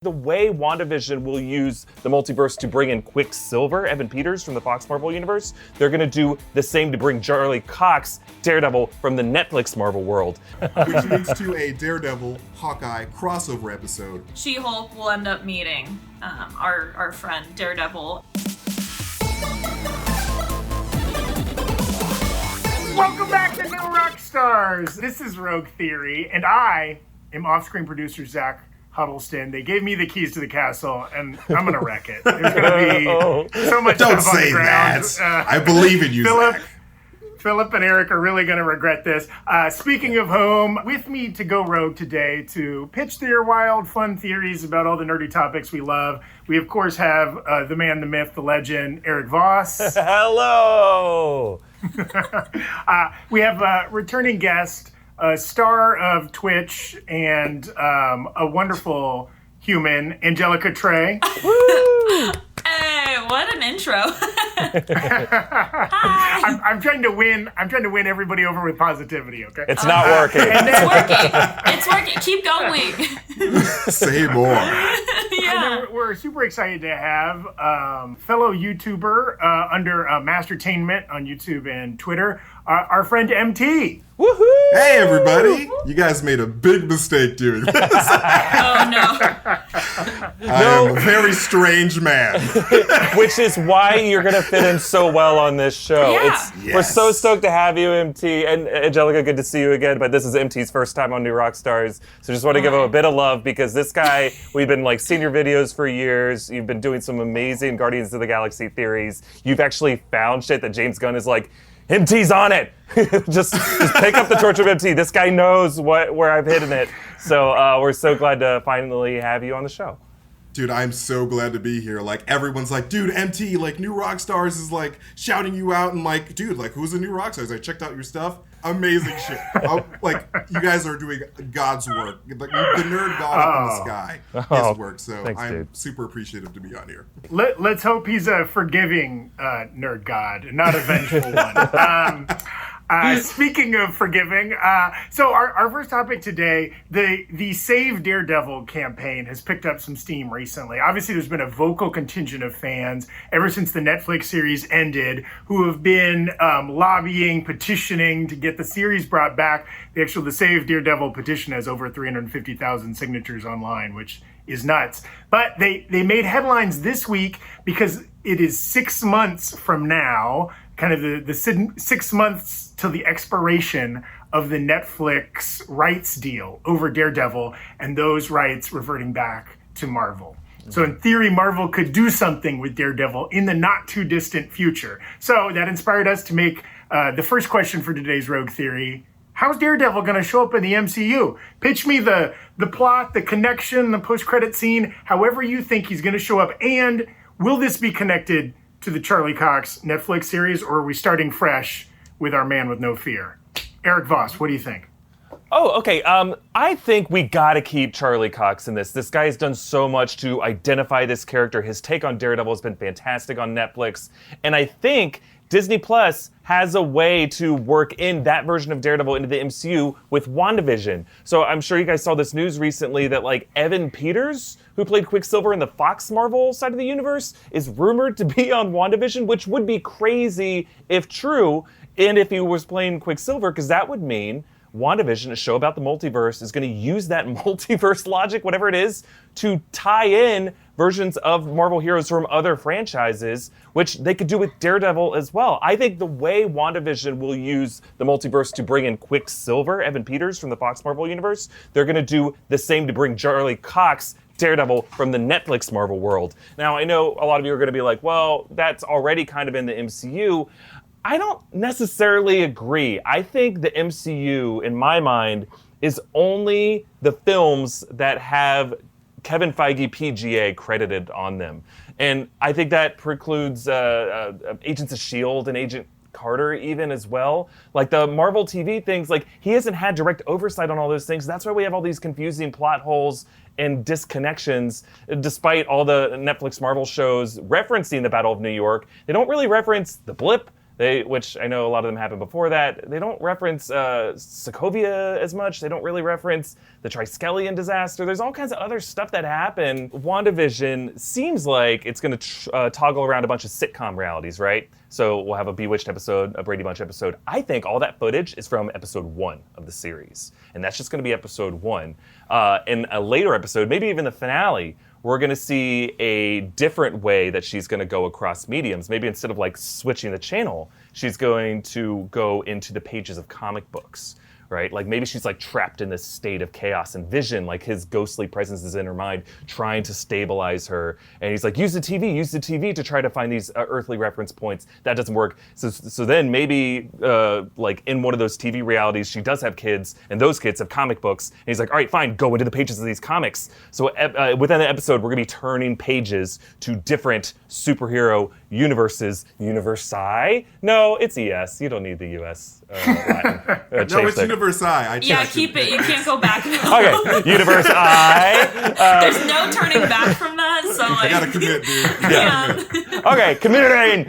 The way WandaVision will use the multiverse to bring in Quicksilver, Evan Peters from the Fox Marvel universe, they're gonna do the same to bring Charlie Cox, Daredevil, from the Netflix Marvel world. Which leads to a Daredevil, Hawkeye crossover episode. She-Hulk will end up meeting our friend Daredevil. Welcome back to New Rockstars! This is Rogue Theory, and I am off-screen producer Zach Huddleston. They gave me the keys to the castle, and I'm gonna wreck it. There's gonna be so much Don't stuff on the say ground. that. I believe in you, Zach. Philip and Erik are really gonna regret this. Speaking of whom, with me to go rogue today to pitch their wild, fun theories about all the nerdy topics we love, we of course have the man, the myth, the legend, Erik Voss. Hello! We have a returning guest, a star of Twitch, and a wonderful human, Angelica Trae. Woo! Hey, what an intro! Hi. I'm trying to win. I'm trying to win everybody over with positivity. Okay. It's not working. It's working. It's working. Keep going. Say more. Yeah. We're super excited to have fellow YouTuber under MasterTainment on YouTube and Twitter, our friend MT. Woohoo! Hey, everybody. You guys made a big mistake doing this. Oh, no. I am a very strange man. Which is why you're going to fit in so well on this show. Yeah. We're so stoked to have you, MT. And Angelica, good to see you again. But this is MT's first time on New Rockstars. So just want to give him a bit of love because this guy, we've been like seeing your videos for years. You've been doing some amazing Guardians of the Galaxy theories. You've actually found shit that James Gunn is like, MT's on it. just pick up the torch of MT. This guy knows where I've hidden it. So we're so glad to finally have you on the show. Dude, I'm so glad to be here. Like, everyone's like, dude, MT, like, New Rockstars is, like, shouting you out. And, like, dude, like, who's the New Rockstars? I checked out your stuff. Amazing shit. Like, you guys are doing God's work. Like, the nerd god up in the sky. His work. So thanks, I'm dude. super appreciative to be on here. Let's hope he's a forgiving nerd god, not a vengeful one. Speaking of forgiving, so our first topic today, the Save Daredevil campaign has picked up some steam recently. Obviously, there's been a vocal contingent of fans ever since the Netflix series ended who have been lobbying, petitioning to get the series brought back. The Save Daredevil petition has over 350,000 signatures online, which is nuts. But they made headlines this week because it is 6 months from now, kind of the 6 months till the expiration of the Netflix rights deal over Daredevil, and those rights reverting back to Marvel. So in theory, Marvel could do something with Daredevil in the not too distant future. So that inspired us to make the first question for today's Rogue Theory. How's Daredevil going to show up in the MCU? Pitch me the plot, the connection, the post-credit scene, however you think he's going to show up. And will this be connected to the Charlie Cox Netflix series, or are we starting fresh with our man with no fear? Erik Voss, what do you think? Oh, okay. I think we gotta keep Charlie Cox in this. This guy has done so much to identify this character. His take on Daredevil has been fantastic on Netflix. And I think Disney Plus has a way to work in that version of Daredevil into the MCU with WandaVision. So I'm sure you guys saw this news recently that like Evan Peters, who played Quicksilver in the Fox Marvel side of the universe, is rumored to be on WandaVision, which would be crazy if true, and if he was playing Quicksilver, because that would mean WandaVision, a show about the multiverse, is going to use that multiverse logic, whatever it is, to tie in versions of Marvel heroes from other franchises, which they could do with Daredevil as well. I think the way WandaVision will use the multiverse to bring in Quicksilver, Evan Peters from the Fox Marvel universe, they're going to do the same to bring Charlie Cox, Daredevil, from the Netflix Marvel world. Now, I know a lot of you are going to be like, well, that's already kind of in the MCU. I don't necessarily agree. I think the MCU, in my mind, is only the films that have Kevin Feige PGA credited on them. And I think that precludes Agents of S.H.I.E.L.D. and Agent Carter even as well. Like the Marvel TV things, like he hasn't had direct oversight on all those things. That's why we have all these confusing plot holes and disconnections, despite all the Netflix Marvel shows referencing the Battle of New York. They don't really reference the blip. which I know a lot of them happened before that. They don't reference Sokovia as much. They don't really reference the Triskelion disaster. There's all kinds of other stuff that happened. WandaVision seems like it's going to toggle around a bunch of sitcom realities, right? So we'll have a Bewitched episode, a Brady Bunch episode. I think all that footage is from episode 1 of the series. And that's just going to be episode 1. In a later episode, maybe even the finale, we're going to see a different way that she's going to go across mediums. Maybe instead of like switching the channel, she's going to go into the pages of comic books, right? Like maybe she's like trapped in this state of chaos, and Vision, like his ghostly presence is in her mind, trying to stabilize her. And he's like, use the TV to try to find these earthly reference points. That doesn't work. So then maybe like in one of those TV realities, she does have kids, and those kids have comic books. And he's like, all right, fine, go into the pages of these comics. So within the episode, we're gonna be turning pages to different superhero universes. Universi? No, it's ES. You don't need the US Latin. No, it's Universi. Yeah, keep it. You can't go back now. Okay, Universi. There's no turning back from that. So like, I gotta commit, dude. yeah. Okay, committing.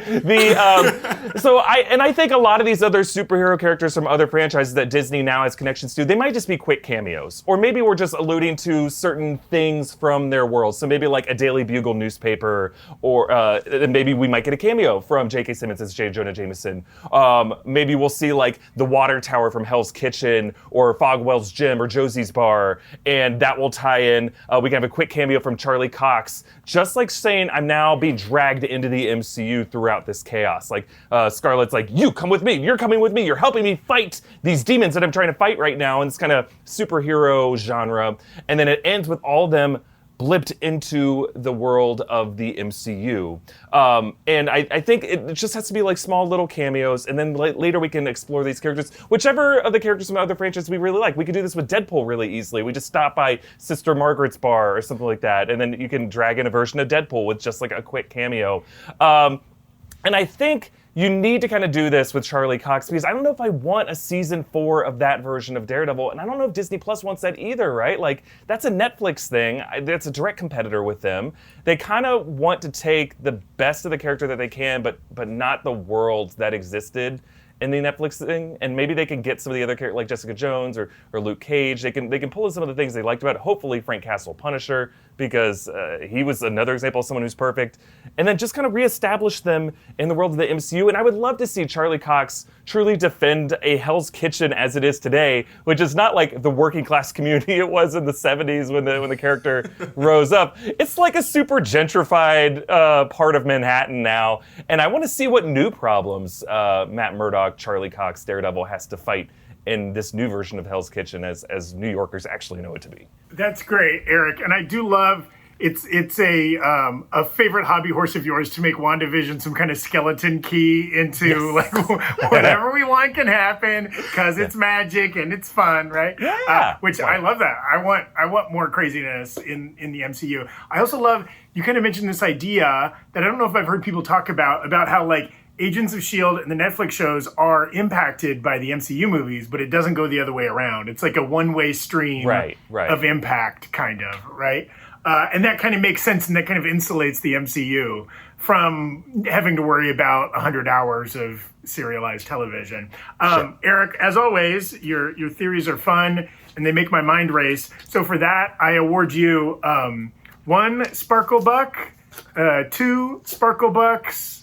I think a lot of these other superhero characters from other franchises that Disney now has connections to, they might just be quick cameos, or maybe we're just alluding to certain things from their world. So maybe like a Daily Bugle newspaper, or maybe we might get a cameo from J.K. Simmons as J. Jonah Jameson. Maybe we'll see like the water tower from Hell's Kitchen, or Fogwell's Gym, or Josie's Bar, and that will tie in. We can have a quick cameo from Charlie Cox, just like saying, I'm now being dragged into the MCU throughout this chaos. Like Scarlett's like, you come with me, you're coming with me, you're helping me fight these demons that I'm trying to fight right now, in this kind of superhero genre. And then it ends with all them blipped into the world of the MCU. And I think it just has to be like small little cameos, and then later we can explore these characters. Whichever of the characters from other franchises we really like. We could do this with Deadpool really easily. We just stop by Sister Margaret's bar or something like that, and then you can drag in a version of Deadpool with just like a quick cameo. And I think you need to kind of do this with Charlie Cox, because I don't know if I want a season 4 of that version of Daredevil, and I don't know if Disney Plus wants that either, right? Like, that's a Netflix thing. That's a direct competitor with them. They kind of want to take the best of the character that they can, but not the world that existed in the Netflix thing, and maybe they can get some of the other characters like Jessica Jones or Luke Cage. They can pull in some of the things they liked about it. Hopefully Frank Castle Punisher, because he was another example of someone who's perfect. And then just kind of reestablish them in the world of the MCU. And I would love to see Charlie Cox truly defend a Hell's Kitchen as it is today, which is not like the working class community it was in the 70s when the character rose up. It's like a super gentrified part of Manhattan now. And I want to see what new problems Matt Murdock, Charlie Cox, Daredevil has to fight in this new version of Hell's Kitchen as New Yorkers actually know it to be. That's great, Eric. And I do love, it's a favorite hobby horse of yours to make WandaVision some kind of skeleton key into like whatever we want can happen, because it's magic and it's fun, right? Yeah. I love that. I want more craziness in the MCU. I also love, you kind of mentioned this idea that I don't know if I've heard people talk about how like Agents of S.H.I.E.L.D. and the Netflix shows are impacted by the MCU movies, but it doesn't go the other way around. It's like a one-way stream of impact, kind of, right? And that kind of makes sense, and that kind of insulates the MCU from having to worry about 100 hours of serialized television. Eric, as always, your theories are fun, and they make my mind race. So for that, I award you 1 Sparkle Buck, 2 Sparkle Bucks,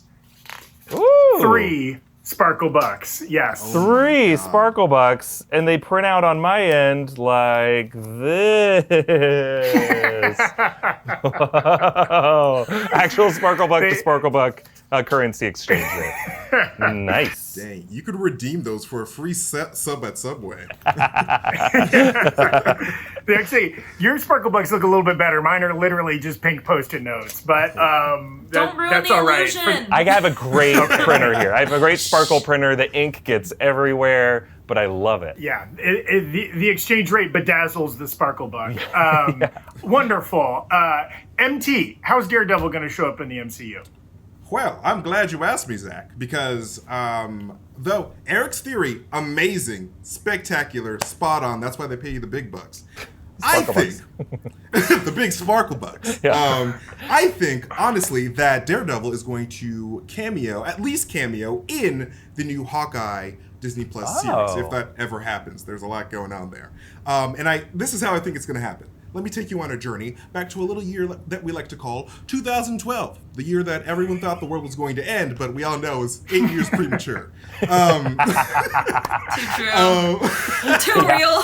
Ooh. 3 Sparkle Bucks, yes. 3 Sparkle Bucks, and they print out on my end like this. Whoa. Actual Sparkle Buck to Sparkle Buck currency exchange rate. Nice. Dang, you could redeem those for a free sub at Subway. Actually, your Sparkle Bucks look a little bit better. Mine are literally just pink Post-it notes, but that's all right. I have a great printer here. I have a great Sparkle printer. The ink gets everywhere, but I love it. Yeah, the exchange rate bedazzles the Sparkle Buck. Wonderful. MT, how's Daredevil going to show up in the MCU? Well, I'm glad you asked me, Zach, because though Eric's theory, amazing, spectacular, spot on, that's why they pay you the big bucks. I think the big Sparkle Bucks. Yeah. I think, honestly, that Daredevil is going to at least cameo in the new Hawkeye Disney Plus series, if that ever happens. There's a lot going on there. This is how I think it's going to happen. Let me take you on a journey back to a little year that we like to call 2012, the year that everyone thought the world was going to end, but we all know is 8 years premature. Too true. Too real.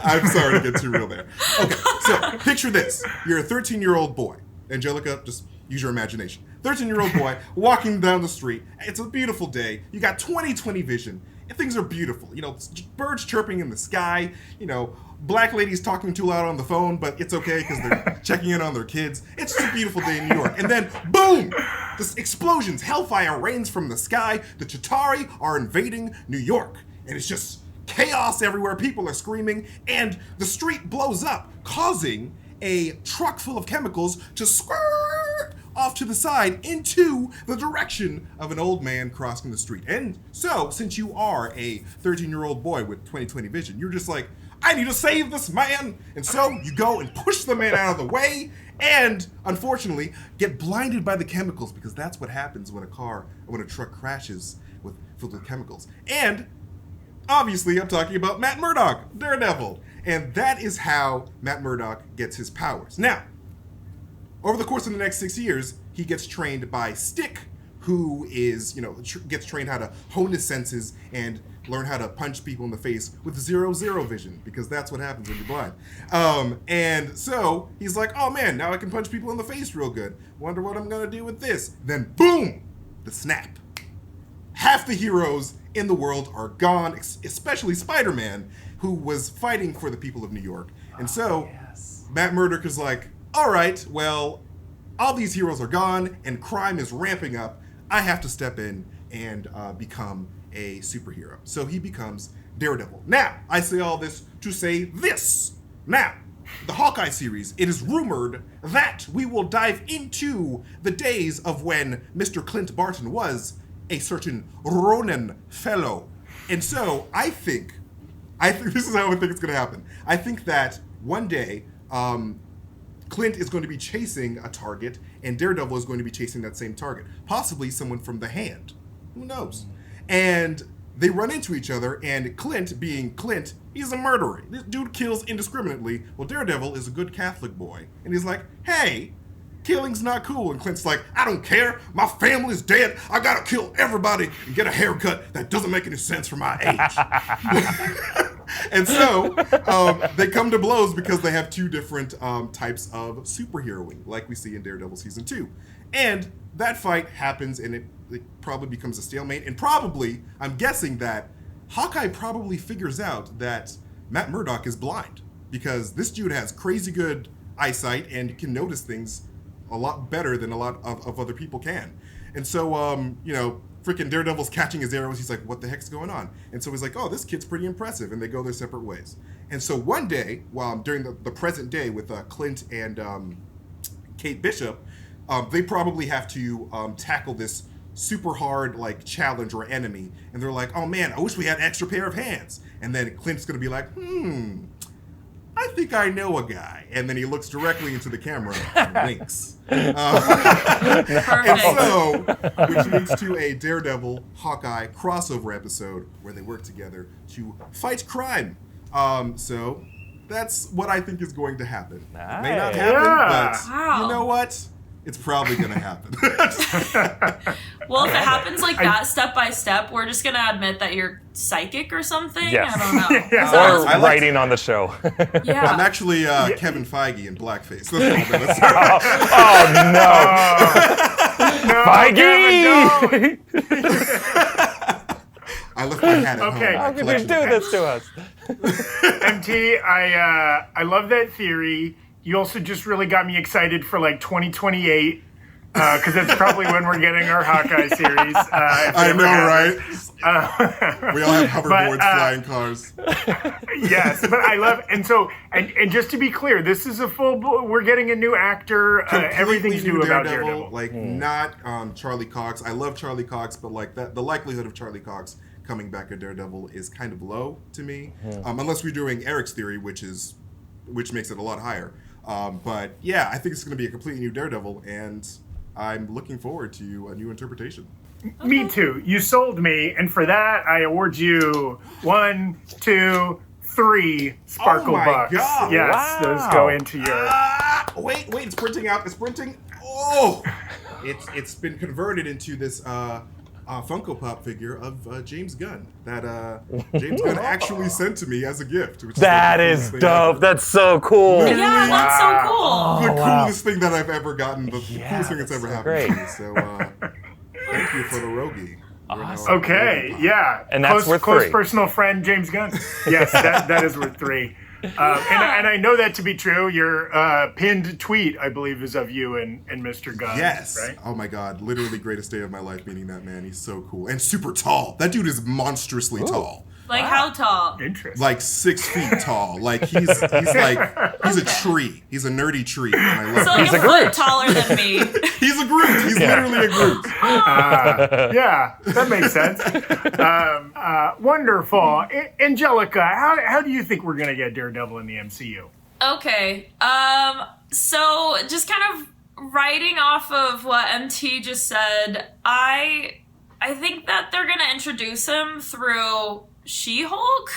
I'm sorry to get too real there. Okay, so picture this. You're a 13-year-old boy. Angelica, just use your imagination. 13-year-old boy walking down the street. It's a beautiful day. You got 20/20 vision. And things are beautiful. You know, birds chirping in the sky. You know, black ladies talking too loud on the phone, but it's okay because they're checking in on their kids. It's just a beautiful day in New York. And then, boom! This explosions. Hellfire rains from the sky. The Chitauri are invading New York. And it's just chaos everywhere. People are screaming. And the street blows up, causing a truck full of chemicals to squirt off to the side into the direction of an old man crossing the street. And so, since you are a 13-year-old boy with 20/20 vision, you're just like, I need to save this man! And so, you go and push the man out of the way, and, unfortunately, get blinded by the chemicals, because that's what happens when a truck crashes filled with chemicals. And, obviously, I'm talking about Matt Murdock, Daredevil. And that is how Matt Murdock gets his powers. Now, over the course of the next 6 years, he gets trained by Stick, who is, gets trained how to hone his senses and learn how to punch people in the face with 0/0 vision, because that's what happens when you're blind. And so he's like, oh man, now I can punch people in the face real good. Wonder what I'm gonna do with this. Then boom, the snap. Half the heroes in the world are gone, especially Spider-Man, who was fighting for the people of New York. And so Matt Murdock is like, all right, well, all these heroes are gone and crime is ramping up. I have to step in and become a superhero. So he becomes Daredevil. Now, I say all this to say this. Now, the Hawkeye series, it is rumored that we will dive into the days of when Mr. Clint Barton was a certain Ronin fellow. And so I think this is how I think it's going to happen. I think that one day, Clint is going to be chasing a target, and Daredevil is going to be chasing that same target. Possibly someone from the Hand. Who knows? And they run into each other, and Clint, being Clint, he's a murderer. This dude kills indiscriminately. Well, Daredevil is a good Catholic boy. And he's like, hey, killing's not cool. And Clint's like, I don't care. My family's dead. I gotta kill everybody and get a haircut that doesn't make any sense for my age. And so they come to blows because they have two different types of superheroing, like we see in Daredevil Season 2. And that fight happens, and it probably becomes a stalemate. And probably, I'm guessing that Hawkeye probably figures out that Matt Murdock is blind, because this dude has crazy good eyesight and can notice things a lot better than a lot of other people can. And so, freaking Daredevil's catching his arrows. He's like, what the heck's going on? And so he's like, oh, this kid's pretty impressive. And they go their separate ways. And so one day, during the present day with Clint and Kate Bishop, they probably have to tackle this super hard challenge or enemy. And they're like, oh man, I wish we had an extra pair of hands. And then Clint's going to be like, I think I know a guy. And then he looks directly into the camera and winks. And so, which leads to a Daredevil Hawkeye crossover episode where they work together to fight crime. So that's what I think is going to happen. Nice. It may not happen, but you know what? It's probably going to happen. Well, if it happens like that, step by step, we're just going to admit that you're psychic or something? Yes. I don't know. Yeah. Or writing on the show. Yeah. I'm actually Kevin Feige in blackface. Oh, no. Feige! I left my hat at home. How could you do this to us? MT, I love that theory. You also just really got me excited for 2028, because that's probably when we're getting our Hawkeye series. I know, right? We all have hoverboards, flying cars. Yes, but I love, and just to be clear, this is we're getting a new actor. Everything's new about Daredevil. Not Charlie Cox. I love Charlie Cox, but the likelihood of Charlie Cox coming back at Daredevil is kind of low to me, unless we're doing Eric's theory, which makes it a lot higher. But yeah, I think it's going to be a completely new Daredevil, and I'm looking forward to a new interpretation. Me too. You sold me, and for that, I award you 1, 2, 3 sparkle Oh my bucks. God. Yes, Wow. those go into your. Wait, it's printing out. It's printing. Oh, it's been converted into this Funko Pop figure of James Gunn that James Gunn actually sent to me as a gift. Which That the is coolest thing dope. ever. That's so cool. Yeah, that's so cool. The wow. coolest thing that I've ever gotten. The Yeah, coolest thing that's ever that's happened to great. me. So thank you for the Rogie. Awesome. Okay, yeah. And that's worth close 3. personal friend James Gunn. Yes, that is worth 3. And I know that to be true. Your pinned tweet, I believe, is of you and Mr. Gunn. Yes. Right? Oh my God. Literally greatest day of my life meeting that man. He's so cool. And super tall. That dude is monstrously tall. Like how tall? Interesting. Like 6 feet tall. Like he's a tree. He's a nerdy tree. And I love So him. like He's a a Groot. foot taller than me. He's a Groot. He's literally a Groot. Yeah, that makes sense. Wonderful. Angelica, how do you think we're going to get Daredevil in the MCU? Okay. So just kind of writing off of what MT just said, I think that they're gonna introduce him through She-Hulk.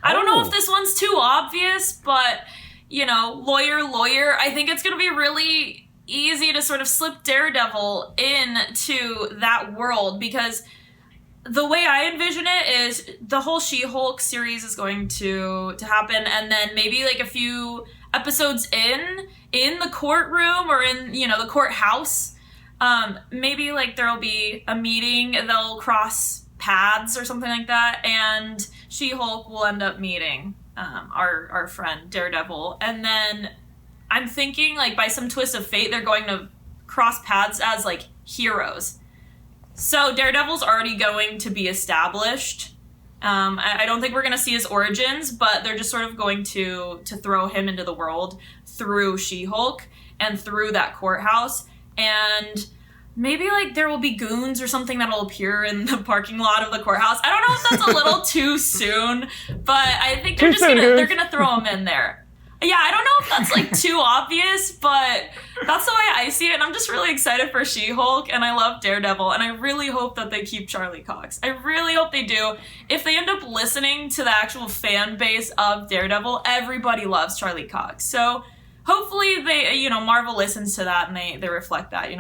I don't know if this one's too obvious, but lawyer. I think it's gonna be really easy to sort of slip Daredevil into that world, because the way I envision it is the whole She-Hulk series is going to happen, and then maybe like a few episodes in the courtroom or in the courthouse, maybe like there'll be a meeting, they'll cross paths or something like that, and She-Hulk will end up meeting our friend Daredevil, and then I'm thinking like by some twist of fate they're going to cross paths as like heroes. So Daredevil's already going to be established. I don't think we're going to see his origins, but they're just sort of going to throw him into the world through She-Hulk and through that courthouse. And maybe like there will be goons or something that'll appear in the parking lot of the courthouse. I don't know if that's a little too soon, but I think they're gonna throw him in there. Yeah, I don't know if that's like too obvious, but that's the way I see it. And I'm just really excited for She-Hulk, and I love Daredevil, and I really hope that they keep Charlie Cox. I really hope they do. If they end up listening to the actual fan base of Daredevil, everybody loves Charlie Cox. So hopefully they, Marvel listens to that and they reflect that,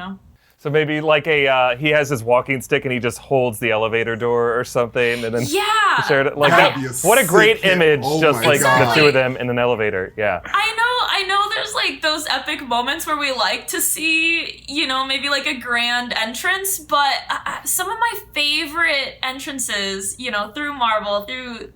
So maybe like he has his walking stick and he just holds the elevator door or something, and then Yeah. shared it like That'd that. be a What a great sick hit. image, Oh just my like God. the two of them in an elevator. Yeah. I know there's like those epic moments where we like to see, maybe like a grand entrance, but some of my favorite entrances, through Marvel, through,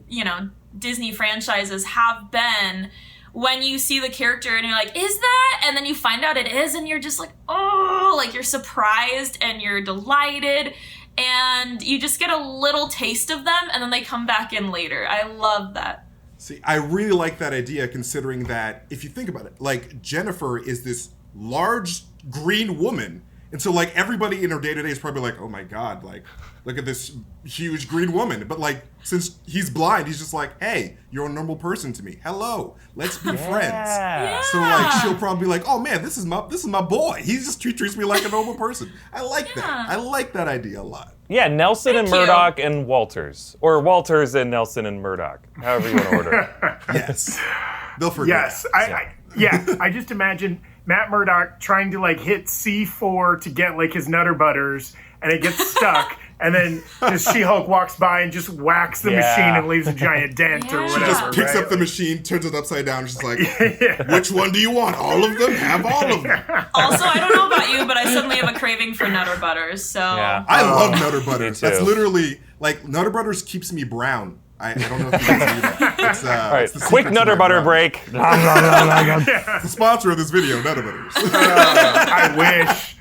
Disney franchises have been when you see the character and you're like, is that? And then you find out it is, and you're just like, oh, like you're surprised and you're delighted, and you just get a little taste of them, and then they come back in later. I love that. See, I really like that idea, considering that if you think about it, like Jennifer is this large green woman. And so like everybody in her day-to-day is probably like, oh my God, like look at this huge green woman. But like, since he's blind, he's just like, hey, you're a normal person to me. Hello, let's be friends. Yeah. So like she'll probably be like, oh man, this is my boy. He just treats me like a normal person. I like that. I like that idea a lot. Yeah, Nelson and Thank you. Murdock and Walters. Or Walters and Nelson and Murdock. However you want to order it. Yes. They'll forget. Yes, I just imagine Matt Murdock trying to like hit C4 to get like his Nutter Butters, and it gets stuck, and then just She-Hulk walks by and just whacks the machine and leaves a giant dent or Yeah. She whatever. just picks right? up the machine, turns it upside down, and she's like, which one do you want? All of them? Have all of them. Also, I don't know about you, but I suddenly have a craving for Nutter Butters. So Yeah. I love Nutter Butters. Me too. That's literally, like, Nutter Butters keeps me brown. I don't know if you guys do that. It's, All right, it's the quick secret to Nutter my Butter brown. break. It's the sponsor of this video, Nutter Butters. I wish.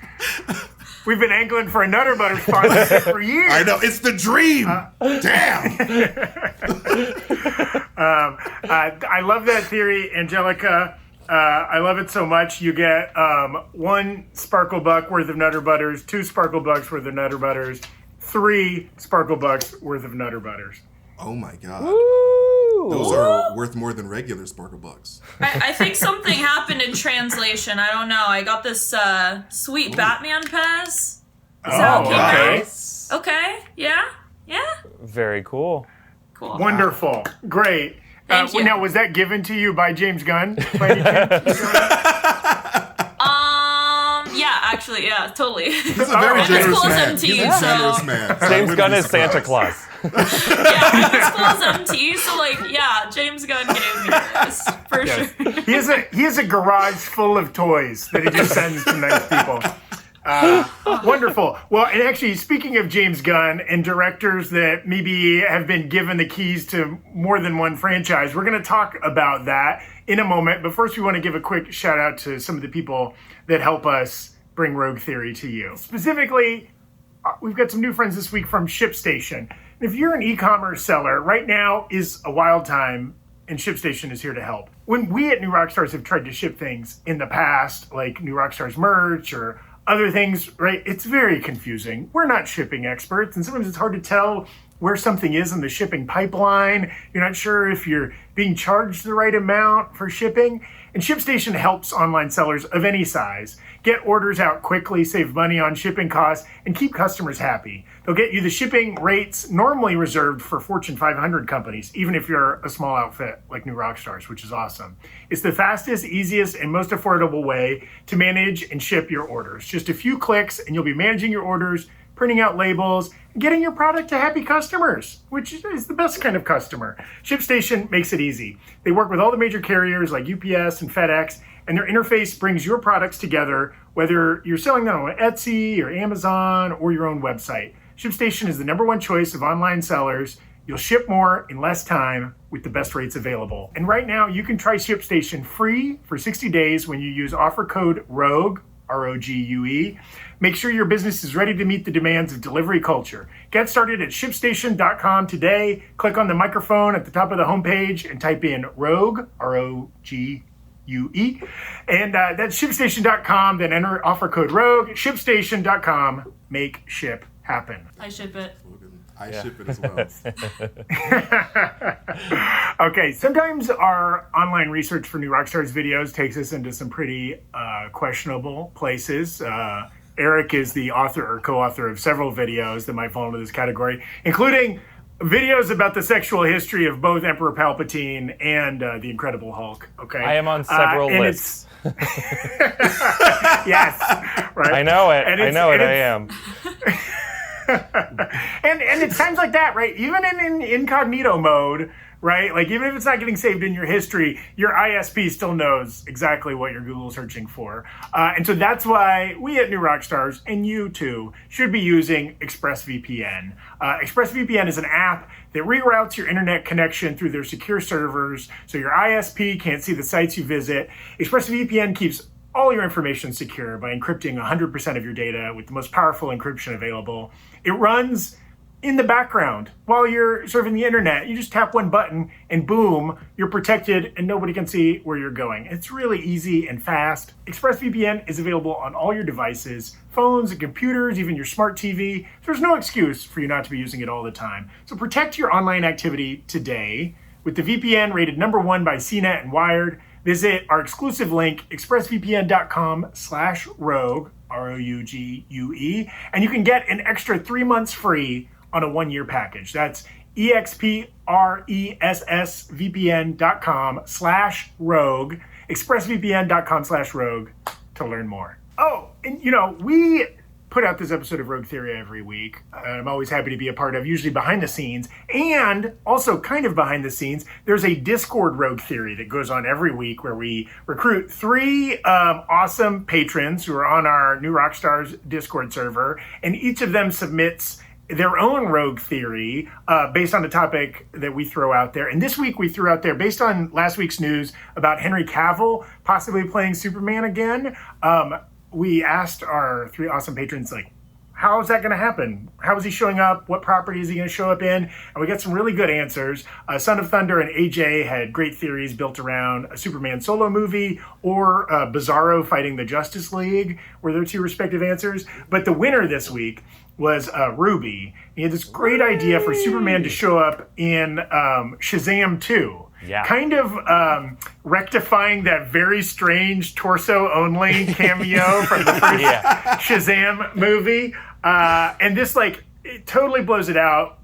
We've been angling for a Nutter Butter sponsorship for years. I know, it's the dream. Damn. I love that theory, Angelica. I love it so much. You get 1 Sparkle Buck worth of Nutter Butters, 2 Sparkle Bucks worth of Nutter Butters, 3 Sparkle Bucks worth of Nutter Butters. Oh my God. Woo! Those are worth more than regular Sparkle Bucks. I think something happened in translation. I don't know. I got this sweet Batman Pez. Is that okay. Nice. Okay. Yeah. Very cool. Cool. Wonderful. Great. Thank you. Now, was that given to you by James Gunn? By any chance? Yeah, actually, yeah, totally. He's a very I'm as generous cool as man. MT, He's a so generous man. So I James wouldn't Gunn be is Santa surprised. Claus. yeah, I'm as cool as MT, so like, yeah, James Gunn gave me this for sure. He has a garage full of toys that he just sends to nice people. Wonderful. Well, and actually, speaking of James Gunn and directors that maybe have been given the keys to more than one franchise, we're going to talk about that in a moment. But first, we want to give a quick shout out to some of the people that help us bring Rogue Theory to you. Specifically, we've got some new friends this week from ShipStation. And if you're an e-commerce seller, right now is a wild time, and ShipStation is here to help. When we at New Rockstars have tried to ship things in the past, like New Rockstars merch or other things, right, it's very confusing. We're not shipping experts, and sometimes it's hard to tell where something is in the shipping pipeline. You're not sure if you're being charged the right amount for shipping. And ShipStation helps online sellers of any size get orders out quickly, save money on shipping costs, and keep customers happy. They'll get you the shipping rates normally reserved for Fortune 500 companies, even if you're a small outfit like New Rockstars, which is awesome. It's the fastest, easiest, and most affordable way to manage and ship your orders. Just a few clicks, and you'll be managing your orders, printing out labels, and getting your product to happy customers, which is the best kind of customer. ShipStation makes it easy. They work with all the major carriers like UPS and FedEx, and their interface brings your products together, whether you're selling them on Etsy or Amazon or your own website. ShipStation is the #1 choice of online sellers. You'll ship more in less time with the best rates available. And right now, you can try ShipStation free for 60 days when you use offer code ROGUE, ROGUE. Make sure your business is ready to meet the demands of delivery culture. Get started at ShipStation.com today. Click on the microphone at the top of the homepage and type in ROGUE, ROGUE. And that's ShipStation.com. Then enter offer code ROGUE. ShipStation.com. Make ship happen. I ship it. I ship it as well. Okay, sometimes our online research for New Rockstars videos takes us into some pretty questionable places. Erik is the author or co-author of several videos that might fall into this category, including videos about the sexual history of both Emperor Palpatine and the Incredible Hulk. Okay, I am on several lists. Yes, right. I know it. I am. and it's times like that, right? Even in incognito mode, right? Like, even if it's not getting saved in your history, your ISP still knows exactly what you're Google searching for. And so that's why we at New Rockstars, and you too, should be using ExpressVPN. ExpressVPN is an app that reroutes your internet connection through their secure servers so your ISP can't see the sites you visit. ExpressVPN keeps all your information secure by encrypting 100% of your data with the most powerful encryption available. It runs in the background while you're surfing the internet. You just tap one button and boom, you're protected and nobody can see where you're going. It's really easy and fast. ExpressVPN is available on all your devices, phones and computers, even your smart TV. There's no excuse for you not to be using it all the time. So protect your online activity today with the VPN rated #1 by CNET and Wired. Visit our exclusive link, expressvpn.com/rogue, ROUGUE, and you can get an extra 3 months free on a 1-year package. That's expressvpn.com/rogue, expressvpn.com/rogue to learn more. Oh, and we put out this episode of Rogue Theory every week. I'm always happy to be a part of, usually behind the scenes. And also kind of behind the scenes, there's a Discord Rogue Theory that goes on every week where we recruit 3 awesome patrons who are on our New Rockstars Discord server. And each of them submits their own Rogue Theory based on the topic that we throw out there. And this week we threw out there, based on last week's news about Henry Cavill possibly playing Superman again, we asked our 3 awesome patrons, like, how is that going to happen? How is he showing up? What property is he going to show up in? And we got some really good answers. Son of Thunder and AJ had great theories built around a Superman solo movie or Bizarro fighting the Justice League were their two respective answers. But the winner this week was Ruby. He had this great idea for Superman to show up in Shazam 2. Yeah. Kind of rectifying that very strange torso-only cameo from the first Shazam movie. And this, like, it totally blows it out.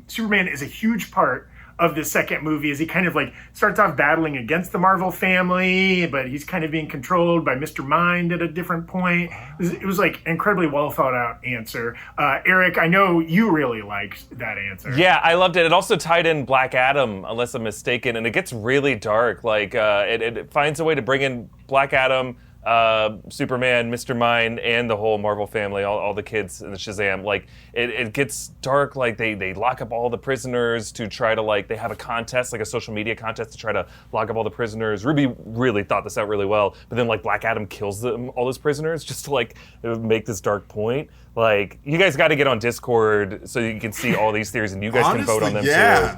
Superman is a huge part of the second movie as he kind of, like, starts off battling against the Marvel family, but he's kind of being controlled by Mr. Mind at a different point. It was like, an incredibly well-thought-out answer. Erik, I know you really liked that answer. Yeah, I loved it. It also tied in Black Adam, unless I'm mistaken, and it gets really dark. Like, it finds a way to bring in Black Adam, Superman, Mr. Mind, and the whole Marvel family, all the kids in the Shazam. Like, it gets dark. Like, they lock up all the prisoners to try to, like, they have a contest, like a social media contest to try to lock up all the prisoners. Ruby really thought this out really well, but then, like, Black Adam kills all those prisoners just to, like, make this dark point. Like, you guys got to get on Discord so you can see all these theories and you guys can vote on them too.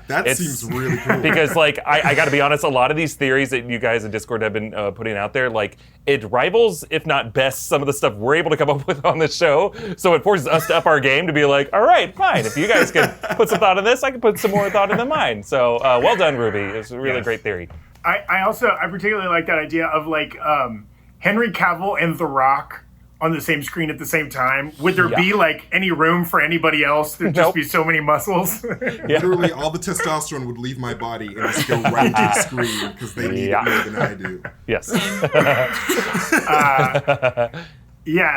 That seems really cool. Because, like, I got to be honest, a lot of these theories that you guys in Discord have been putting out there, like, it rivals, if not best, some of the stuff we're able to come up with on the show. So it forces us to up our game to be like, all right, fine. If you guys can put some thought in this, I can put some more thought into mine. So well done, Ruby. It's a really great theory. I particularly like that idea of, like, Henry Cavill and The Rock on the same screen at the same time. Would there be, like, any room for anybody else? There'd just be so many muscles. Literally, all the testosterone would leave my body and just go right to the screen because they need it more than I do. Yes.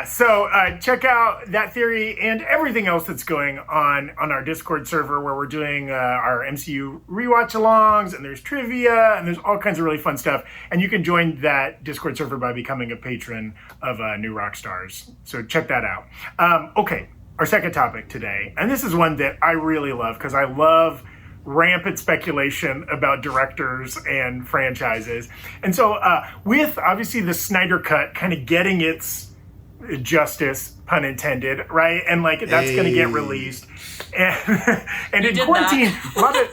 So check out that theory and everything else that's going on our Discord server where we're doing our MCU rewatch-alongs, and there's trivia, and there's all kinds of really fun stuff. And you can join that Discord server by becoming a patron of New Rockstars. So check that out. Okay, our second topic today, and this is one that I really love because I love rampant speculation about directors and franchises. And so with, obviously, the Snyder Cut kind of getting its justice, pun intended, right? And, like, that's going to get released. And in quarantine, a lot of...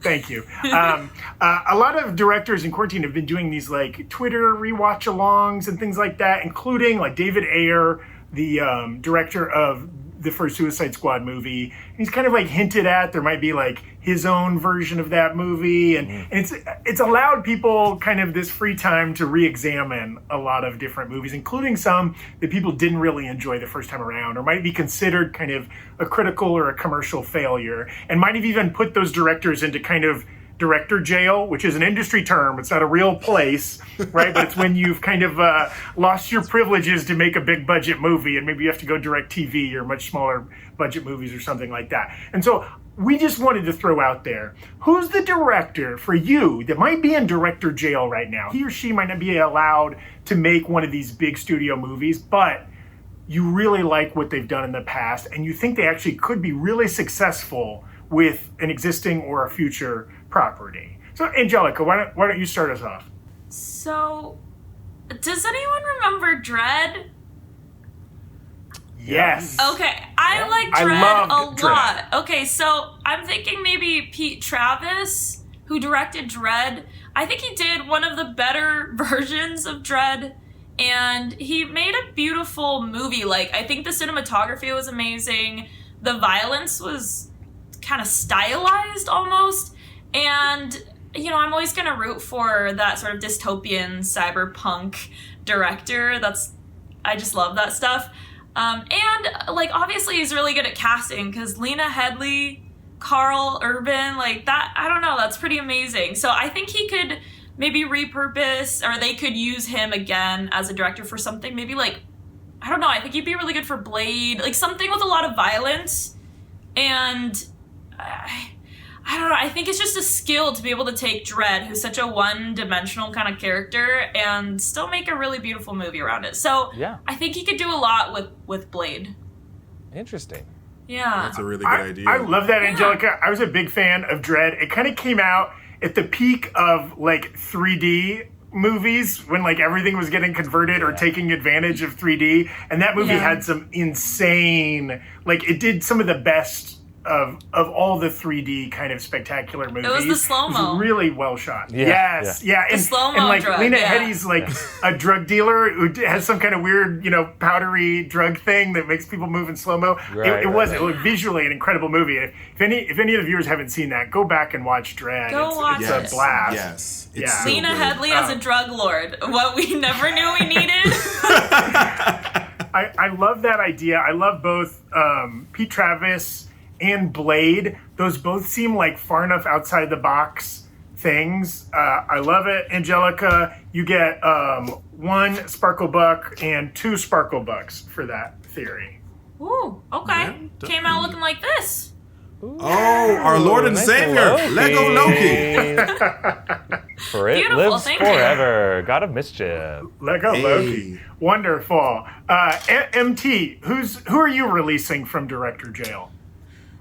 Thank you. A lot of directors in quarantine have been doing these, like, Twitter rewatch-alongs and things like that, including, like, David Ayer, the director of the first Suicide Squad movie. He's kind of, like, hinted at there might be, like, his own version of that movie. And it's allowed people kind of this free time to re-examine a lot of different movies, including some that people didn't really enjoy the first time around or might be considered kind of a critical or a commercial failure, and might have even put those directors into kind of director jail, which is an industry term. It's not a real place, right? But it's when you've kind of lost your privileges to make a big budget movie, and maybe you have to go direct TV or much smaller budget movies or something like that. And so we just wanted to throw out there, who's the director for you that might be in director jail right now? He or she might not be allowed to make one of these big studio movies, but you really like what they've done in the past, and you think they actually could be really successful with an existing or a future property. So, Angelica, why don't you start us off? So, does anyone remember Dredd? Yes. Okay, I like Dredd a lot. Okay, so I'm thinking maybe Pete Travis, who directed Dredd. I think he did one of the better versions of Dredd, and he made a beautiful movie. Like, I think the cinematography was amazing. The violence was kind of stylized almost, and I'm always gonna root for that sort of dystopian cyberpunk director. I just love that stuff. And, like, obviously he's really good at casting, because Lena Headey, Carl Urban, like, that, I don't know, that's pretty amazing. So I think he could maybe repurpose, or they could use him again as a director for something, maybe, like, I don't know, I think he'd be really good for Blade, like something with a lot of violence. And I don't know, I think it's just a skill to be able to take Dredd, who's such a one-dimensional kind of character, and still make a really beautiful movie around it. So yeah. I think he could do a lot with Blade. Interesting. Yeah. That's a really good idea. I love that, Angelica. I was a big fan of Dredd. It kind of came out at the peak of, like, 3D movies when like everything was getting converted or taking advantage of 3D, and that movie had some insane, like it did some of the best of all the 3D kind of spectacular movies. It was the slow-mo. It was really well shot. Yeah, Yes, yeah. And, The slow-mo and like drug, Lena yeah. Headey's like a drug dealer who has some kind of weird, powdery drug thing that makes people move in slow-mo. Right, it was visually an incredible movie. If any of the viewers haven't seen that, go back and watch Dread. Watch it's it. a blast. Yes. It's Yeah. so Lena good. Headey as a drug lord. What we never knew we needed. I love that idea. I love both Pete Travis and Blade. Those both seem like far enough outside the box things. I love it. Angelica, you get 1 Sparkle Buck and 2 Sparkle Bucks for that theory. Ooh, okay. Came out looking like this. Oh, our Lord and Nice Savior, Loki. Lego Loki. For it Beautiful, lives thank you. forever. God of mischief. Lego Hey. Loki. Wonderful. MT, who are you releasing from director jail?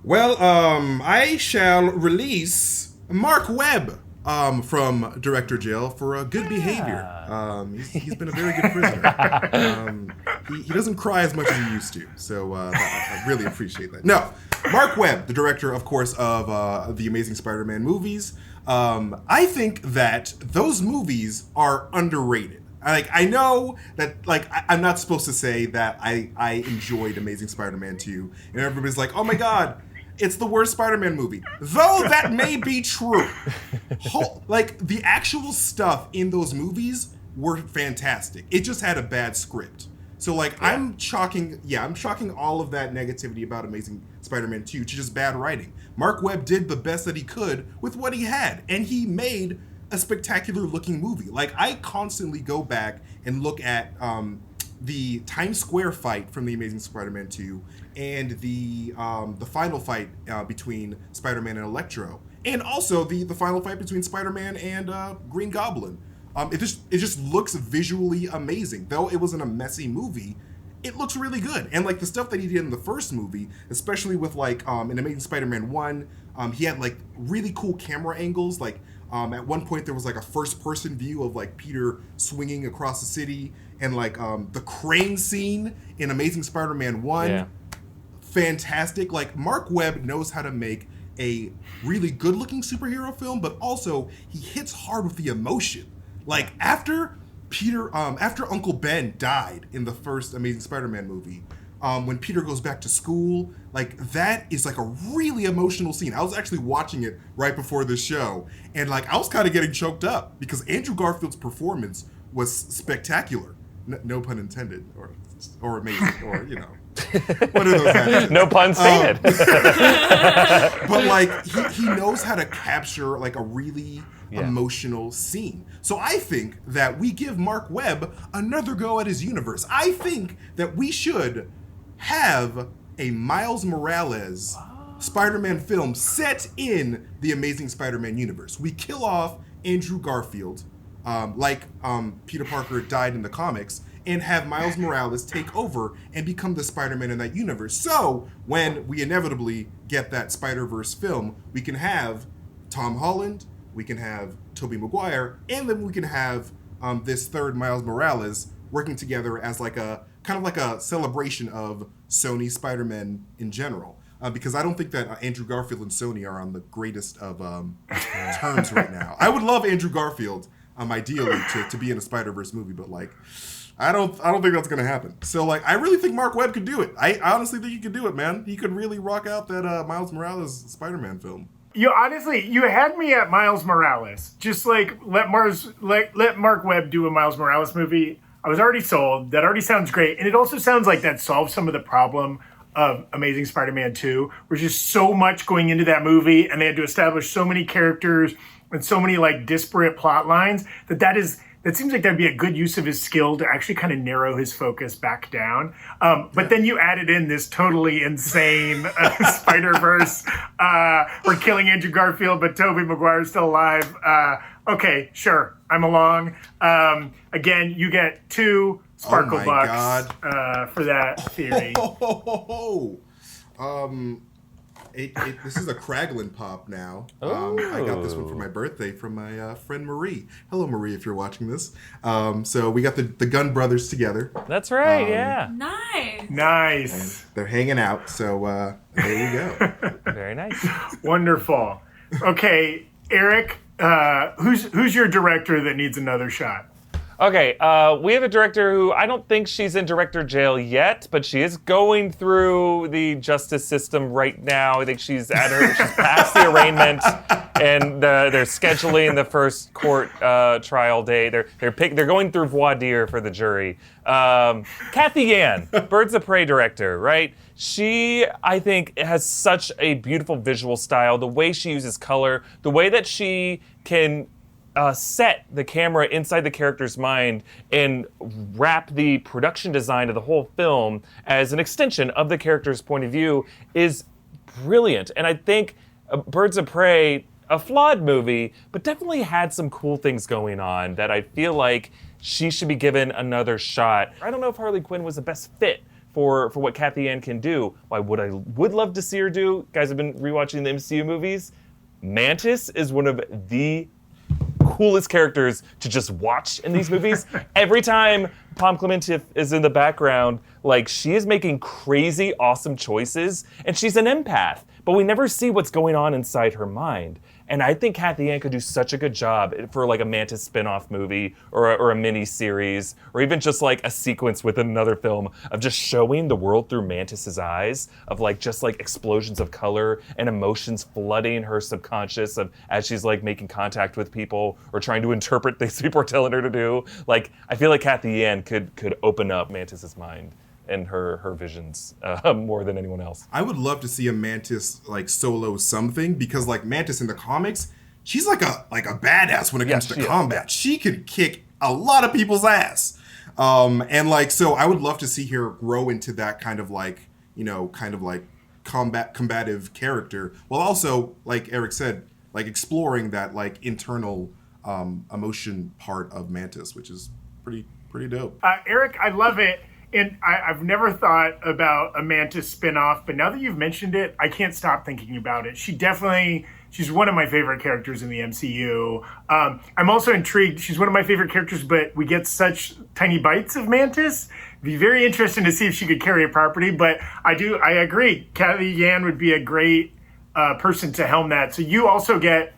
Well, I shall release Mark Webb from director jail for good behavior. He's been a very good prisoner. He doesn't cry as much as he used to, so I really appreciate that. No, Mark Webb, the director, of course, of the Amazing Spider-Man movies. I think that those movies are underrated. I know that I'm not supposed to say that I enjoyed Amazing Spider-Man 2, and everybody's like, oh my god, it's the worst Spider-Man movie. Though that may be true. The actual stuff in those movies were fantastic. It just had a bad script. So I'm chalking all of that negativity about Amazing Spider-Man 2 to just bad writing. Mark Webb did the best that he could with what he had, and he made a spectacular looking movie. I constantly go back and look at the Times Square fight from the Amazing Spider-Man 2 and the final fight between Spider-Man and Electro, and also the final fight between Spider-Man and Green Goblin. It just looks visually amazing. Though it wasn't a messy movie, it looks really good. And the stuff that he did in the first movie, especially with in Amazing Spider-Man 1, he had really cool camera angles. At one point there was a first person view of Peter swinging across the city, and the crane scene in Amazing Spider-Man 1. Yeah. Fantastic. Mark Webb knows how to make a really good looking superhero film, but also he hits hard with the emotion. After Uncle Ben died in the first Amazing Spider-Man movie, when Peter goes back to school, that is a really emotional scene. I was actually watching it right before this show, and I was kind of getting choked up because Andrew Garfield's performance was spectacular. No pun intended, or amazing, or what are those actions? No pun stated. But he knows how to capture a really emotional scene. So I think that we give Mark Webb another go at his universe. I think that we should have a Miles Morales Spider-Man film set in the Amazing Spider-Man universe. We kill off Andrew Garfield, Peter Parker died in the comics, and have Miles Morales take over and become the Spider-Man in that universe. So when we inevitably get that Spider-Verse film, we can have Tom Holland, we can have Tobey Maguire, and then we can have this third Miles Morales working together as a kind of a celebration of Sony Spider-Man in general. Because I don't think that Andrew Garfield and Sony are on the greatest of terms right now. I would love Andrew Garfield, ideally, to be in a Spider-Verse movie, but I don't think that's gonna happen. So I really think Mark Webb could do it. I honestly think he could do it, man. He could really rock out that Miles Morales Spider-Man film. You had me at Miles Morales. Just let Mark Webb do a Miles Morales movie. I was already sold. That already sounds great, and it also sounds like that solves some of the problem of Amazing Spider-Man 2. There's just so much going into that movie, and they had to establish so many characters and so many disparate plot lines that seems like that'd be a good use of his skill to actually kind of narrow his focus back down. But then you added in this totally insane Spider-Verse. We're killing Andrew Garfield, but Tobey Maguire's still alive. Okay, sure, I'm along. Again, you get 2 Sparkle Bucks for that theory. This is a Kraglin pop now. I got this one for my birthday from my friend Marie. Hello, Marie, if you're watching this. So we got the Gunn brothers together. That's right, yeah. Nice. They're hanging out, so there you go. Very nice. Wonderful. Okay, Erik, who's your director that needs another shot? Okay, we have a director who I don't think she's in director jail yet, but she is going through the justice system right now. I think she's past the arraignment, and they're scheduling the first court trial day. They're going through voir dire for the jury. Cathy Yan, Birds of Prey director, right? She, I think, has such a beautiful visual style. The way she uses color, the way that she can set the camera inside the character's mind and wrap the production design of the whole film as an extension of the character's point of view is brilliant. And I think Birds of Prey, a flawed movie, but definitely had some cool things going on that I feel like she should be given another shot. I don't know if Harley Quinn was the best fit for what Cathy Yan can do. What I would love to see her do, guys have been rewatching the MCU movies, Mantis is one of the coolest characters to just watch in these movies. Every time Pom Klementif is in the background, like, she is making crazy, awesome choices, and she's an empath, but we never see what's going on inside her mind. And I think Cathy Yan could do such a good job for like a Mantis spin-off movie or a mini-series, or even just like a sequence within another film of just showing the world through Mantis's eyes, of like just like explosions of color and emotions flooding her subconscious of as she's like making contact with people or trying to interpret things people are telling her to do. Like, I feel like Cathy Yan could open up Mantis's mind and her visions more than anyone else. I would love to see a Mantis like solo something, because like Mantis in the comics, she's like a badass when it comes to combat. She could kick a lot of people's ass. And like, so I would love to see her grow into that kind of like, combative character, while also, like Erik said, like exploring that like internal emotion part of Mantis, which is pretty dope. Erik, I love it. And I've never thought about a Mantis spinoff, but now that you've mentioned it, I can't stop thinking about it. She's one of my favorite characters in the MCU. I'm also intrigued. She's one of my favorite characters, but we get such tiny bites of Mantis. It'd be very interesting to see if she could carry a property, but I agree. Cathy Yan would be a great person to helm that. So you also get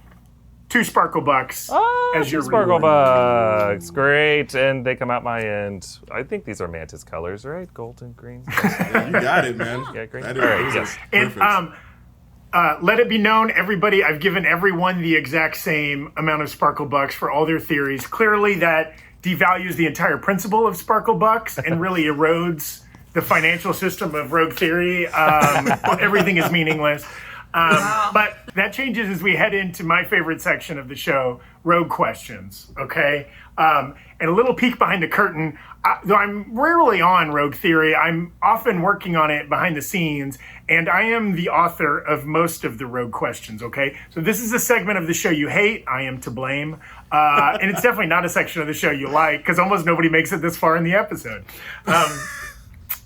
2 Sparkle Bucks as your Sparkle reward. Bucks, great, and they come out my end. I think these are Mantis colors, right? Gold and green. Yeah, you got it, man. Yeah, great. That All right, is yes. perfect. Let it be known, everybody, I've given everyone the exact same amount of Sparkle Bucks for all their theories. Clearly, that devalues the entire principle of Sparkle Bucks and really erodes the financial system of Rogue Theory. Everything is meaningless. But that changes as we head into my favorite section of the show, Rogue Questions, okay? And a little peek behind the curtain. Though I'm rarely on Rogue Theory, I'm often working on it behind the scenes, and I am the author of most of the Rogue Questions, okay? So this is a segment of the show you hate. I am to blame. And it's definitely not a section of the show you like, because almost nobody makes it this far in the episode.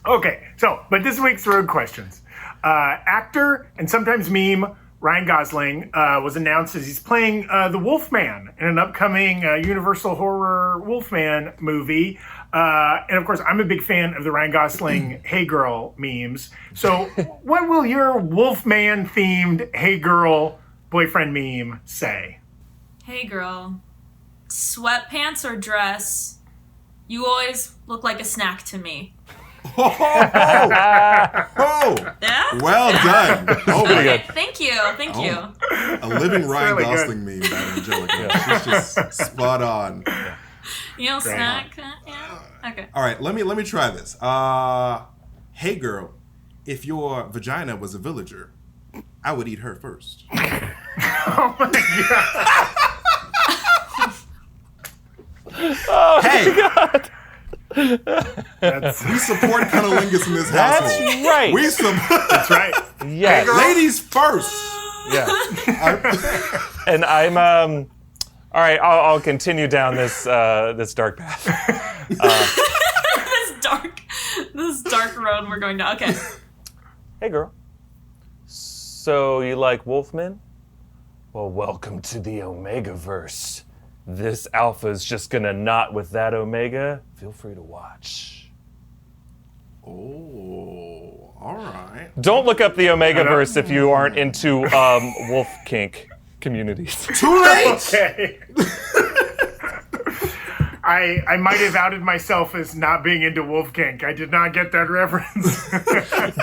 Okay, but this week's Rogue Questions. Actor and sometimes meme Ryan Gosling was announced as he's playing the Wolfman in an upcoming Universal Horror Wolfman movie. And of course, I'm a big fan of the Ryan Gosling Hey Girl memes. So what will your Wolfman themed Hey Girl boyfriend meme say? Hey girl, sweatpants or dress, you always look like a snack to me. Oh, Yeah? well done. Oh, my Okay, God. thank you. A living Ryan really Gosling meme, that Angelica. She's just spot on. You know, snack. Yeah. Okay. All right, let me try this. Hey girl, if your vagina was a villager, I would eat her first. Oh my God. Hey, God. we support cunnilingus in this household. That's right. We support. That's right. Yes. Ladies first. Yeah. And I'm all right, I'll continue down this dark path. this dark road we're going down. Okay. Hey girl. So you like Wolfman? Well, welcome to the Omegaverse. This alpha's just gonna knot with that Omega. Feel free to watch. Oh, all right. Don't look up the Omegaverse if you aren't into wolf kink communities. Too late! Okay. I might have outed myself as not being into wolf kink. I did not get that reference.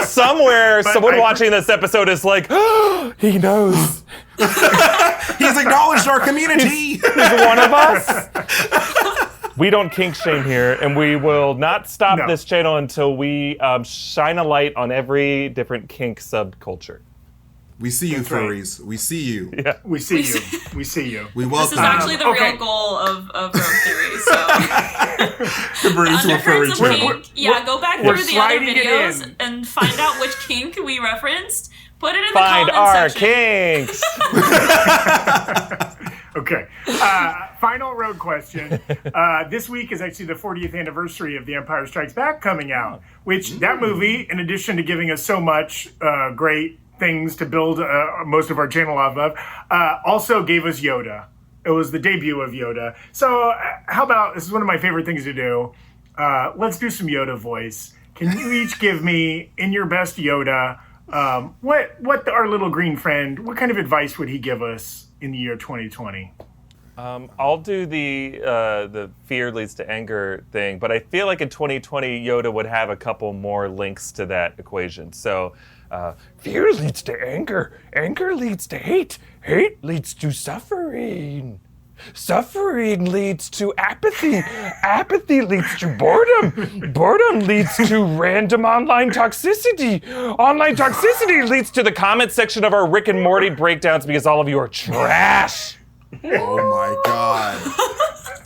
Somewhere, someone watching this episode is like, oh, he knows. He's acknowledged our community. He's one of us. We don't kink shame here, and we will not stop this channel until we shine a light on every different kink subculture. We see you, That's right. furries. We see you. Yeah. We see you. We see you. We This welcome is actually the okay. real goal of Rogue Theory. So convert into a furry undercurrents of channel. kink. Go back we're through the other sliding it videos in. and find out which kink we referenced. Put it in the Find comment our section. kinks. Okay. Final road question. This week is actually the 40th anniversary of The Empire Strikes Back coming out, which that movie, in addition to giving us so much great things to build most of our channel off of, also gave us Yoda. It was the debut of Yoda. So how about, this is one of my favorite things to do. Let's do some Yoda voice. Can you each give me, in your best Yoda, what our little green friend, what kind of advice would he give us in the year 2020? I'll do the fear leads to anger thing, but I feel like in 2020, Yoda would have a couple more links to that equation. So, fear leads to anger, anger leads to hate, hate leads to suffering. Suffering leads to apathy. Apathy leads to boredom. Boredom leads to random online toxicity. Online toxicity leads to the comment section of our Rick and Morty breakdowns because all of you are trash. Oh my god.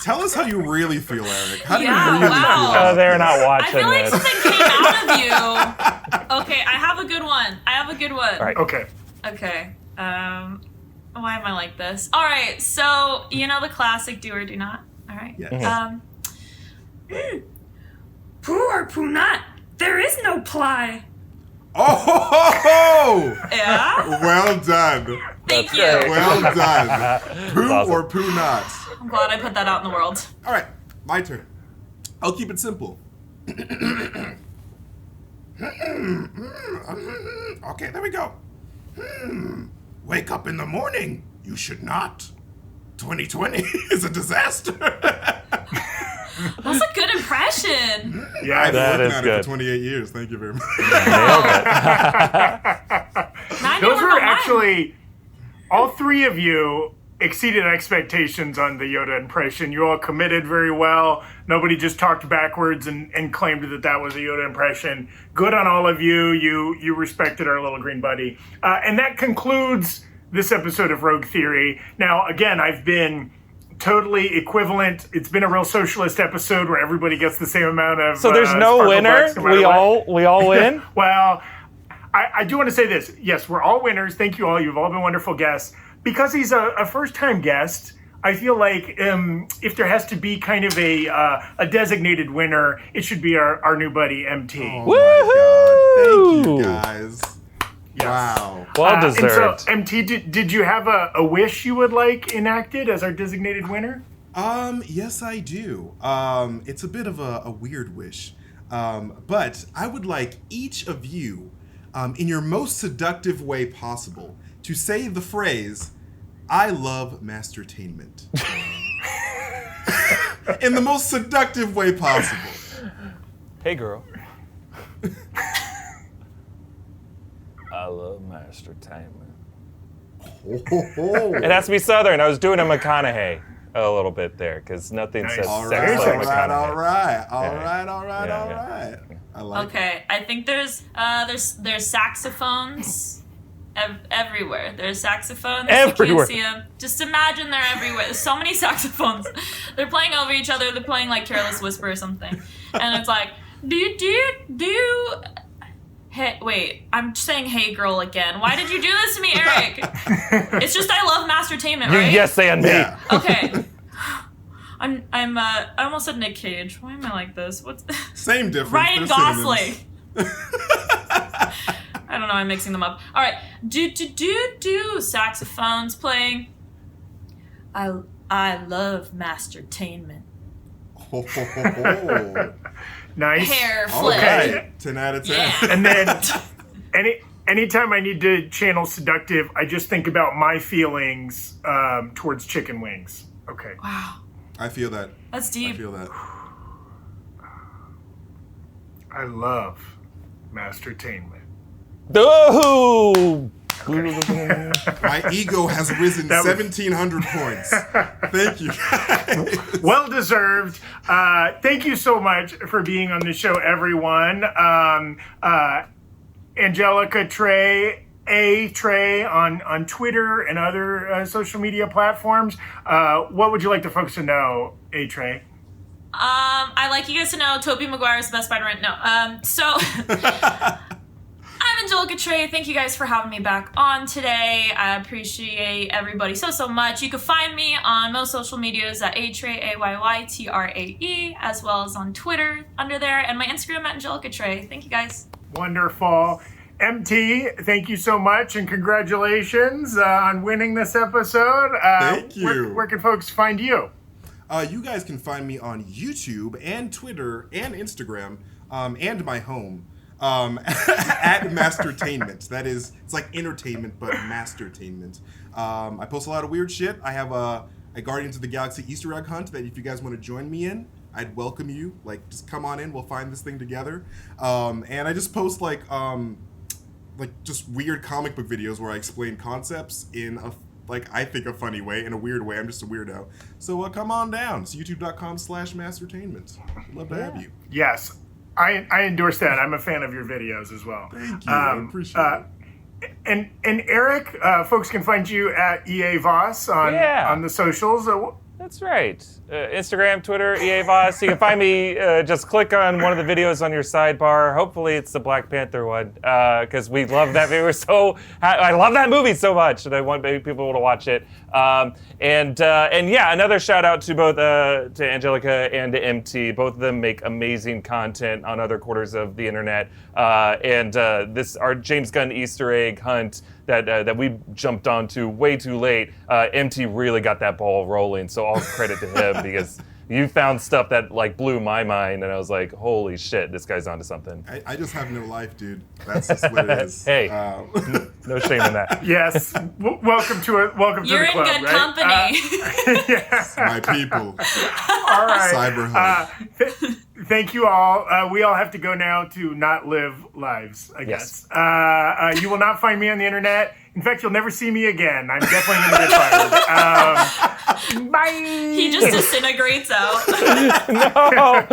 Tell us how you really feel, Eric. How do you Yeah, really wow. feel? Oh, they're not I watching feel like this. something came out of you. Okay, I have a good one. All right. Okay. Okay. Why am I like this? All right. So you know the classic "do or do not." All right. Yes. Poo or poo not? There is no ply. Oh! Yeah. Well done. Thank you. great. Well done. Poo Awesome. or poo not? I'm glad I put that out in the world. All right, my turn. I'll keep it simple. Okay, there we go. Wake up in the morning. You should not. 2020 is a disaster. That's a good impression. Yeah, I've been That working is on it good. for 28 years. Thank you very much. Nailed it. Now I need to those work were on mine. actually, all three of you exceeded expectations on the Yoda impression. You all committed very well. Nobody just talked backwards and claimed that was a Yoda impression. Good on all of you. You respected our little green buddy. And that concludes this episode of Rogue Theory. Now, again, I've been totally equivalent. It's been a real socialist episode where everybody gets the same amount of. So there's no Sparkle winner. Bucks no matter We what. all win. Well, I do want to say this. Yes, we're all winners. Thank you all. You've all been wonderful guests. Because he's a first-time guest, I feel like if there has to be kind of a designated winner, it should be our new buddy, MT. Oh my god. Thank you, guys. Yes. Wow. Well And deserved. so, MT, did you have a wish you would like enacted as our designated winner? Yes, I do. It's a bit of a weird wish. But I would like each of you, in your most seductive way possible, to say the phrase, "I love MasterTainment." In the most seductive way possible. Hey, girl. I love MasterTainment. It has to be Southern. I was doing a McConaughey a little bit there because nothing Nice. says All sex right, like all right, McConaughey. all right, all Yeah. right, all right, Yeah, all yeah. right. I like Okay, I think there's saxophones everywhere. There's saxophones. Everywhere. You can't see them. Just imagine they're everywhere. There's so many saxophones. They're playing over each other. They're playing like Careless Whisper or something. And it's like, do you? Hey, wait, I'm saying "hey girl" again. Why did you do this to me, Eric? It's just I love MasterTainment, You right? yes and me. Yeah. Okay. I almost said Nick Cage. Why am I like this? What's Same difference. Ryan They're synonyms. Gosling? I don't know, I'm mixing them up. All right. Saxophones playing. I love MasterTainment. Nice. Hair All flip. right. 10 out of 10. Yeah. And then anytime I need to channel seductive, I just think about my feelings towards chicken wings. Okay. Wow. I feel that. That's deep. I feel that. I love MasterTainment. Oh! My ego has risen 1,700 points. Thank you, guys. Well deserved. Thank you so much for being on the show, everyone. Angelica Trae, Trae on Twitter and other social media platforms. What would you like the folks to know, Trae? I'd like you guys to know Tobey Maguire is the best Spider-Man. No. So I'm Angelica Trae. Thank you guys for having me back on today. I appreciate everybody so much. You can find me on most social medias at Trae, AYYTRAE, as well as on Twitter under there, and my Instagram at Angelica Trae. Thank you guys. Wonderful. MT, thank you so much, and congratulations on winning this episode. Thank you. Where can folks find you? You guys can find me on YouTube and Twitter and Instagram and my home at MasterTainment. That is, it's like entertainment, but MasterTainment. I post a lot of weird shit. I have a Guardians of the Galaxy Easter egg hunt that if you guys want to join me in, I'd welcome you. Like, just come on in. We'll find this thing together. And I just post like just weird comic book videos where I explain concepts in I think a funny way, in a weird way. I'm just a weirdo. So come on down. It's youtube.com/MasterTainment. Love to have you. Yes, I endorse that. I'm a fan of your videos as well. Thank you. I appreciate it. And Erik, folks can find you at EA Voss on the socials. That's right. Instagram, Twitter, EA Voss. You can find me, just click on one of the videos on your sidebar. Hopefully it's the Black Panther one, because we love that movie. I love that movie so much, and I want people to watch it. And yeah, another shout out to both to Angelica and to MT. Both of them make amazing content on other quarters of the internet. And our James Gunn Easter egg hunt that we jumped onto way too late. MT really got that ball rolling, so all credit to him, because you found stuff that blew my mind, and I was like, holy shit, this guy's onto something. I just have no life, dude. That's just what it is. Hey, no shame in that. Yes, welcome to the club. You're in good company. Yes. My people. All right. Cyber hug. Thank you all. We all have to go now to not live lives, I guess. You will not find me on the internet. In fact, you'll never see me again. I'm definitely going to get fired. Bye. He just disintegrates out. No.